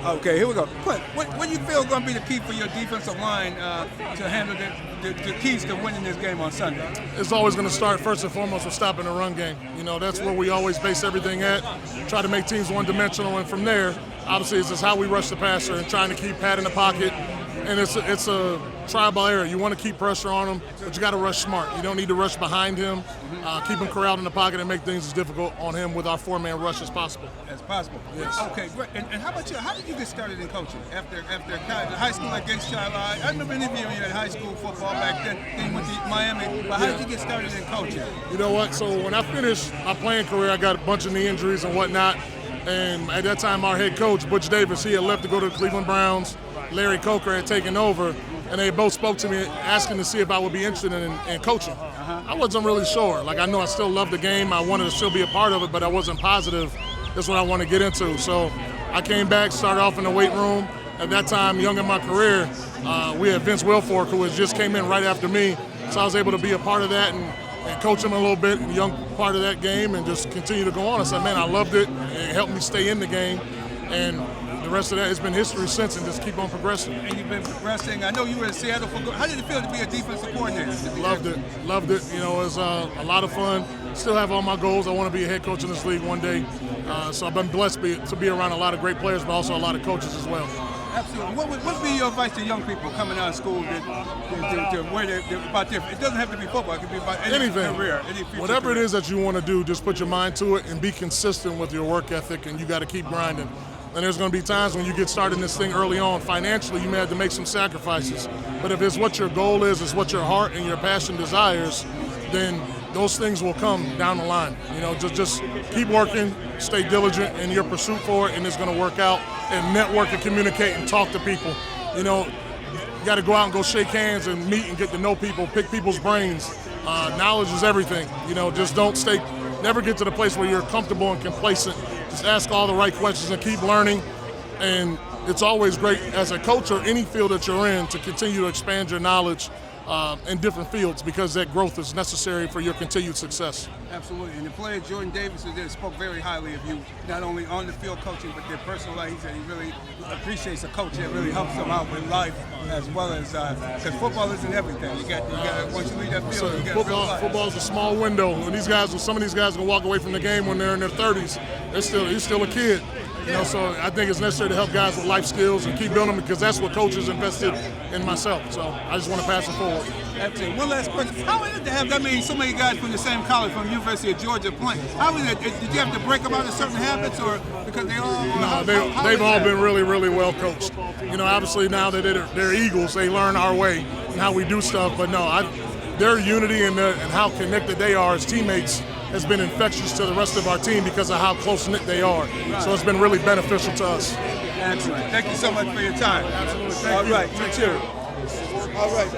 Okay, here we go. Clint, what do you feel is going to be the key for your defensive line to handle the keys to winning this game on Sunday? It's always going to start first and foremost with stopping the run game. You know, that's where we always base everything at. Try to make teams one-dimensional, and from there, obviously, it's just how we rush the passer and trying to keep Pat in the pocket. And it's a trial by error. You want to keep pressure on him, but you got to rush smart. You don't need to rush behind him. Keep him corralled in the pocket and make things as difficult on him with our four-man rush as possible. As possible. Yes. Okay, great. And how about you? How did you get started in coaching after high school at J-GILLZ? I remember interviewing you at high school football back then. Then you went to Miami. But how did you get started in coaching? You know what? So when I finished my playing career, I got a bunch of knee injuries and whatnot. And at that time, our head coach, Butch Davis, he had left to go to the Cleveland Browns. Larry Coker had taken over, and they both spoke to me asking to see if I would be interested in coaching. I wasn't really sure. Like, I know I still love the game. I wanted to still be a part of it, but I wasn't positive that's what I want to get into. So I came back, started off in the weight room. At that time, young in my career, we had Vince Wilfork, who just came in right after me. So I was able to be a part of that and coach him a little bit, a young part of that game, and just continue to go on. I said, man, I loved it. It helped me stay in the game. And the rest of that has been history since, and just keep on progressing. And you've been progressing. I know you were in Seattle for good. How did it feel to be a defensive coordinator? Loved it. You know, it was a lot of fun. Still have all my goals. I want to be a head coach in this league one day. So I've been blessed to be around a lot of great players, but also a lot of coaches as well. Absolutely. What would be your advice to young people coming out of school to where they're about different? It doesn't have to be football. It could be about anything. Career, whatever it is that you want to do, just put your mind to it and be consistent with your work ethic, and you got to keep grinding. And there's going to be times when you get started in this thing early on. Financially, you may have to make some sacrifices. But if it's what your goal is, it's what your heart and your passion desires, then those things will come down the line. You know, just keep working, stay diligent in your pursuit for it, and it's going to work out. And network and communicate and talk to people. You know, you got to go out and go shake hands and meet and get to know people, pick people's brains. Knowledge is everything. You know, just never get to the place where you're comfortable and complacent. Just ask all the right questions and keep learning. And it's always great as a coach or any field that you're in to continue to expand your knowledge in different fields, because that growth is necessary for your continued success. Absolutely. And the player Jordan Davis there spoke very highly of you, not only on the field coaching, but their personal life. He said he really appreciates a coach that really helps them out with life, as well as because football isn't everything. You got once you leave that field, you got football is a small window. When some of these guys will walk away from the game when they're in their 30s. He's still a kid. You know, so I think it's necessary to help guys with life skills and keep building them, because that's what coaches invested in myself. So I just want to pass it forward. Absolutely. One last question. How is it to have so many guys from the same college, from the University of Georgia, playing? How is it? Did you have to break them out of certain habits, or because they all? No, they've all been really, really well coached. You know, obviously now that they're Eagles, they learn our way and how we do stuff. But no, their unity and how connected they are as teammates has been infectious to the rest of our team because of how close-knit they are. Right. So it's been really beneficial to us. Excellent. Thank you so much for your time. Absolutely. Thank you. All right. You too. All right.